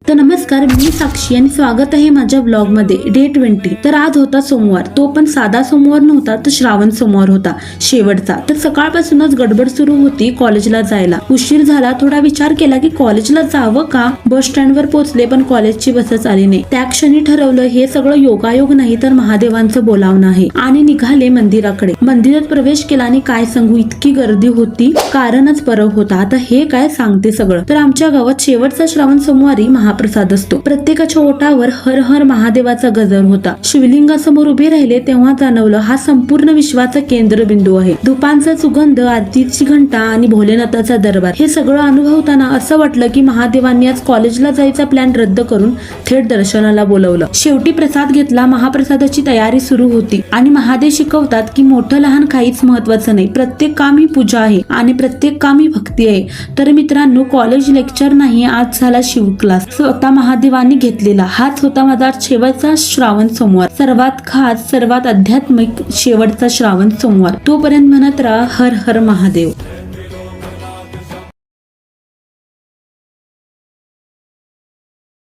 तर नमस्कार, मी साक्षी आणि स्वागत आहे माझ्या ब्लॉग मध्ये डे 20। तर आज होता सोमवार, तो पण साधा सोमवार नव्हता, तर श्रावण सोमवार होता, शेवटचा। तर सकाळपासूनच गडबड सुरू होती कॉलेजला जायला। उशीर झाला, थोडा विचार केला की कॉलेजला जावं का। बस स्टँडवर पोहोचले पण कॉलेजची बसच आली नाही। त्या क्षणी ठरवलं हे सगळं योगायोग नाही तर महादेवांचं बोलावणं आहे आणि निघाले मंदिराकडे। मंदिरात प्रवेश केला आणि काय सांगू, इतकी गर्दी होती, कारणच परब होता। आता हे काय सांगते सगळं। तर आमच्या गावात शेवटचा श्रावण सोमवारी महाप्रसाद असतो। प्रत्येकाच्या ओठावर हर हर महादेवाचा गजर होता। शिवलिंगासमोर उभे राहिले तेव्हा जाणवलं हा संपूर्ण विश्वाचा केंद्रबिंदू आहे। धुपांचा सुगंध, आरतीची घंटा आणि भोलेनाथाचा दरबार हे सगळं अनुभवताना असं वाटलं की महादेवांनी आज कॉलेजला जायचा प्लॅन रद्द करून थेट दर्शनाला बोलवलं। शेवटी प्रसाद घेतला, महाप्रसादाची तयारी सुरू होती आणि महादेव शिकवतात की मोठं लहान काहीच महत्वाचं नाही, प्रत्येक काम ही पूजा आहे आणि प्रत्येक काम ही भक्ती आहे। तर मित्रांनो, कॉलेज लेक्चर नाही, आज झाला शिव क्लास स्वतः महादेवांनी घेतलेला। हाच होता माझा शेवटचा श्रावण सोमवार, सर्वात खास, सर्वात आध्यात्मिक शेवटचा श्रावण सोमवार। तोपर्यंत म्हणत राहा हर हर महादेव।